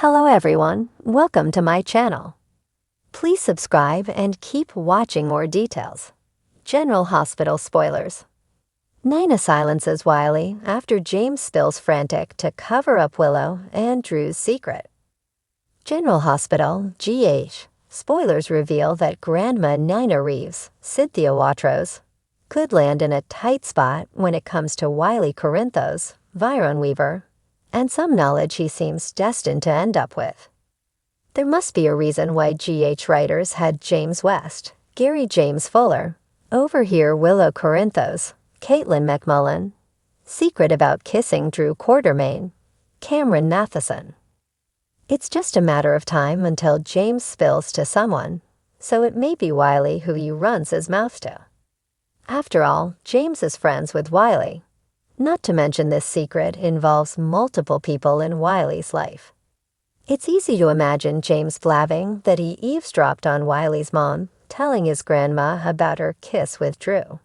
Hello everyone, welcome to my channel. Please subscribe and keep watching more details. General Hospital spoilers. Nina silences Wiley after James spills frantic to cover up Willow and Drew's secret. General Hospital, GH. Spoilers reveal that Grandma Nina Reeves, Cynthia Watros, could land in a tight spot when it comes to Wiley Corinthos, Viron Weaver, and some knowledge he seems destined to end up with. There must be a reason why GH writers had James West, Gary James Fuller, overhear Willow Corinthos, Caitlin McMullen, secret about kissing Drew Quartermain, Cameron Matheson. It's just a matter of time until James spills to someone, so it may be Wiley who he runs his mouth to. After all, James is friends with Wiley. Not to mention this secret involves multiple people in Wiley's life. It's easy to imagine James blabbing that he eavesdropped on Wiley's mom, telling his grandma about her kiss with Drew.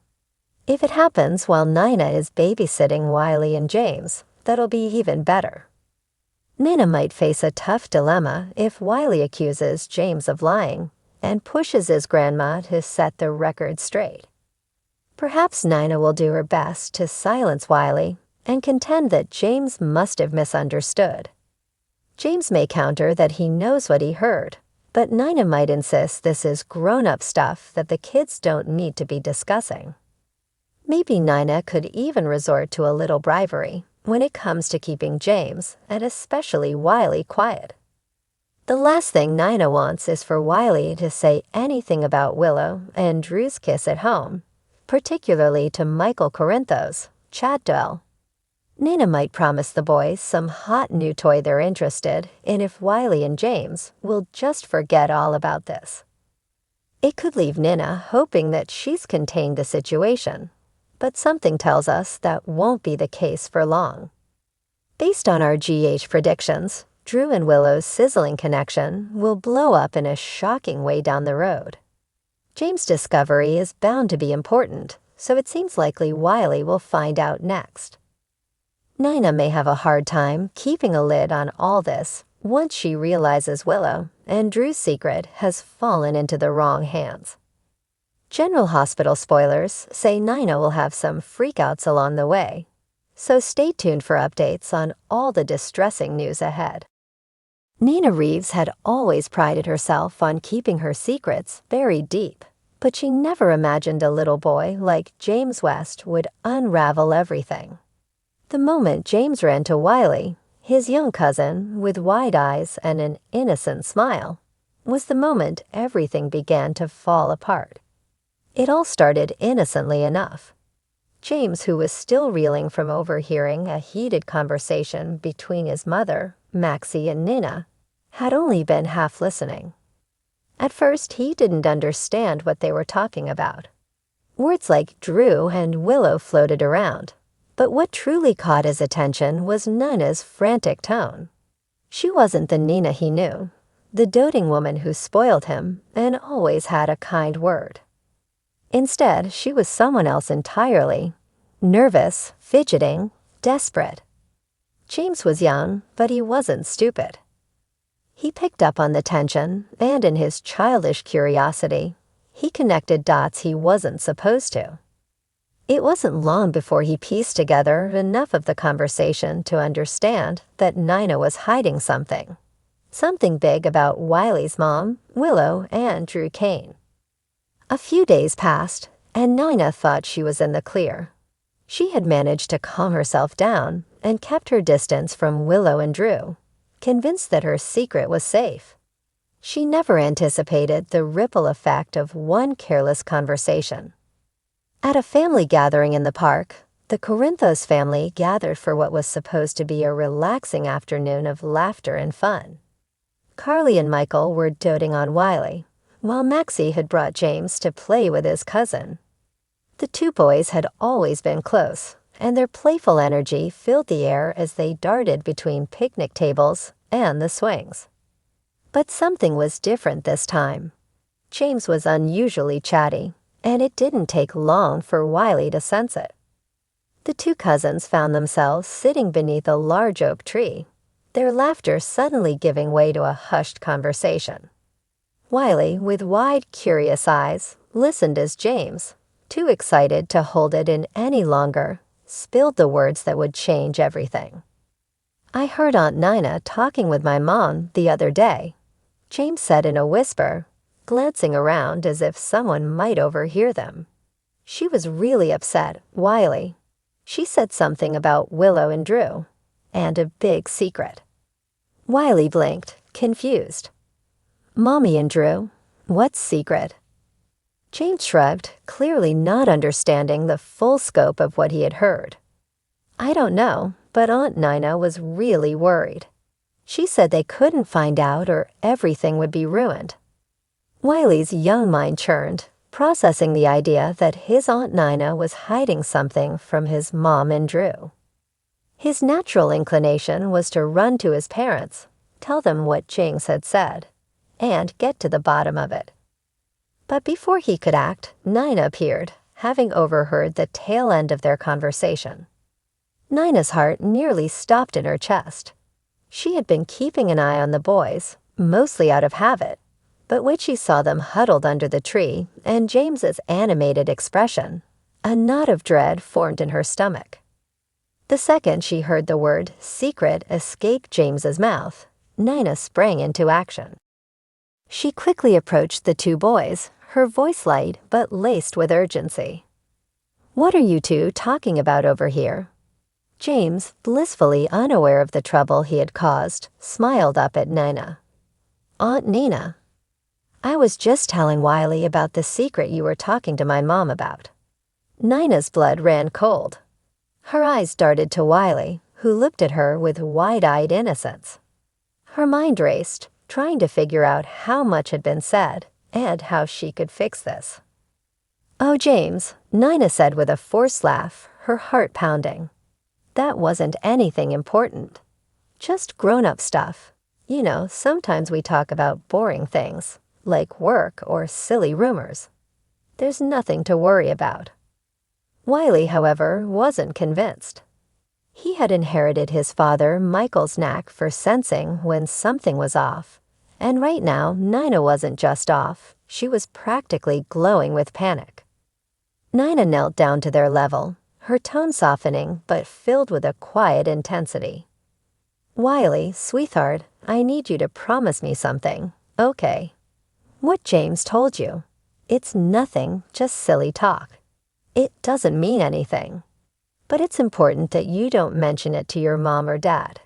If it happens while Nina is babysitting Wiley and James, that'll be even better. Nina might face a tough dilemma if Wiley accuses James of lying and pushes his grandma to set the record straight. Perhaps Nina will do her best to silence Wiley and contend that James must have misunderstood. James may counter that he knows what he heard, but Nina might insist this is grown-up stuff that the kids don't need to be discussing. Maybe Nina could even resort to a little bribery when it comes to keeping James, and especially Wiley, quiet. The last thing Nina wants is for Wiley to say anything about Willow and Drew's kiss at home, particularly to Michael Corinthos, Chadwell. Nina might promise the boys some hot new toy they're interested in if Wiley and James will just forget all about this. It could leave Nina hoping that she's contained the situation, but something tells us that won't be the case for long. Based on our GH predictions, Drew and Willow's sizzling connection will blow up in a shocking way down the road. James' discovery is bound to be important, so it seems likely Wiley will find out next. Nina may have a hard time keeping a lid on all this once she realizes Willow and Drew's secret has fallen into the wrong hands. General Hospital spoilers say Nina will have some freakouts along the way, so stay tuned for updates on all the distressing news ahead. Nina Reeves had always prided herself on keeping her secrets buried deep, but she never imagined a little boy like James West would unravel everything. The moment James ran to Wiley, his young cousin with wide eyes and an innocent smile, was the moment everything began to fall apart. It all started innocently enough. James, who was still reeling from overhearing a heated conversation between his mother, Maxie, and Nina, had only been half listening. At first, he didn't understand what they were talking about. Words like Drew and Willow floated around, but what truly caught his attention was Nina's frantic tone. She wasn't the Nina he knew, the doting woman who spoiled him and always had a kind word. Instead, she was someone else entirely, nervous, fidgeting, desperate. James was young, but he wasn't stupid. He picked up on the tension, and in his childish curiosity, he connected dots he wasn't supposed to. It wasn't long before he pieced together enough of the conversation to understand that Nina was hiding something. Something big about Wiley's mom, Willow, and Drew Kane. A few days passed, and Nina thought she was in the clear. She had managed to calm herself down and kept her distance from Willow and Drew, convinced that her secret was safe. She never anticipated the ripple effect of one careless conversation. At a family gathering in the park, the Corinthos family gathered for what was supposed to be a relaxing afternoon of laughter and fun. Carly and Michael were doting on Wiley, while Maxie had brought James to play with his cousin. The two boys had always been close, and their playful energy filled the air as they darted between picnic tables and the swings. But something was different this time. James was unusually chatty, and it didn't take long for Wiley to sense it. The two cousins found themselves sitting beneath a large oak tree, their laughter suddenly giving way to a hushed conversation. Wiley, with wide, curious eyes, listened as James, too excited to hold it in any longer, spilled the words that would change everything. "I heard Aunt Nina talking with my mom the other day," James said in a whisper, glancing around as if someone might overhear them. "She was really upset, Wiley. She said something about Willow and Drew, and a big secret." Wiley blinked, confused. "Mommy and Drew? What secret?" James shrugged, clearly not understanding the full scope of what he had heard. "I don't know, but Aunt Nina was really worried. She said they couldn't find out or everything would be ruined." Wiley's young mind churned, processing the idea that his Aunt Nina was hiding something from his mom and Drew. His natural inclination was to run to his parents, tell them what James had said, and get to the bottom of it. But before he could act, Nina appeared, having overheard the tail end of their conversation. Nina's heart nearly stopped in her chest. She had been keeping an eye on the boys, mostly out of habit, but when she saw them huddled under the tree and James's animated expression, a knot of dread formed in her stomach. The second she heard the word secret escape James's mouth, Nina sprang into action. She quickly approached the two boys, her voice light but laced with urgency. "What are you two talking about over here?" James, blissfully unaware of the trouble he had caused, smiled up at Nina. "Aunt Nina, I was just telling Wiley about the secret you were talking to my mom about." Nina's blood ran cold. Her eyes darted to Wiley, who looked at her with wide-eyed innocence. Her mind raced, trying to figure out how much had been said and how she could fix this. "Oh, James," Nina said with a forced laugh, her heart pounding. "That wasn't anything important. Just grown-up stuff. You know, sometimes we talk about boring things, like work or silly rumors. There's nothing to worry about." Wiley, however, wasn't convinced. He had inherited his father Michael's knack for sensing when something was off, and right now Nina wasn't just off, she was practically glowing with panic. Nina knelt down to their level, her tone softening but filled with a quiet intensity. "Wiley, sweetheart, I need you to promise me something, okay? What James told you. It's nothing, just silly talk. It doesn't mean anything. But it's important that you don't mention it to your mom or dad.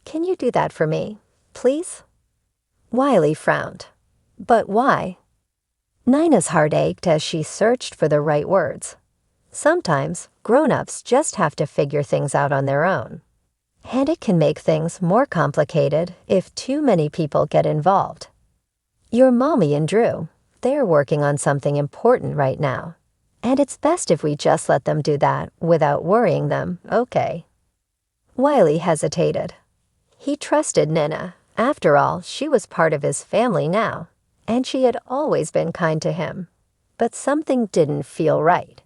Can you do that for me, please?" Wiley frowned. "But why?" Nina's heart ached as she searched for the right words. Sometimes, grown-ups just have to figure things out on their own. And it can make things more complicated if too many people get involved. "Your mommy and Drew, they're working on something important right now. And it's best if we just let them do that without worrying them, okay?" Wiley hesitated. He trusted Nina. After all, she was part of his family now, and she had always been kind to him. But something didn't feel right.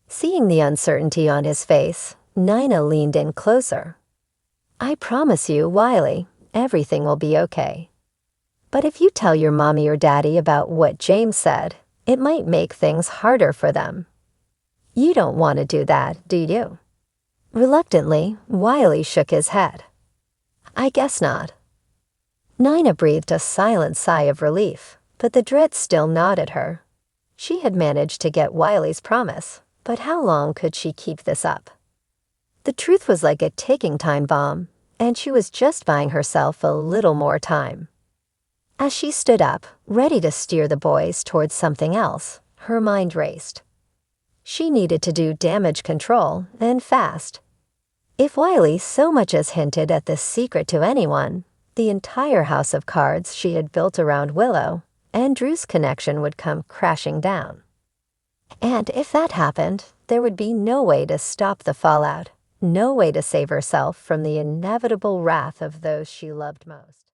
Seeing the uncertainty on his face, Nina leaned in closer. "I promise you, Wiley, everything will be okay. But if you tell your mommy or daddy about what James said, it might make things harder for them. You don't want to do that, do you?" Reluctantly, Wiley shook his head. "I guess not." Nina breathed a silent sigh of relief, but the dread still gnawed at her. She had managed to get Wiley's promise, but how long could she keep this up? The truth was like a ticking time bomb, and she was just buying herself a little more time. As she stood up, ready to steer the boys towards something else, her mind raced. She needed to do damage control, and fast. If Wiley so much as hinted at this secret to anyone, the entire house of cards she had built around Willow and Drew's connection would come crashing down. And if that happened, there would be no way to stop the fallout, no way to save herself from the inevitable wrath of those she loved most.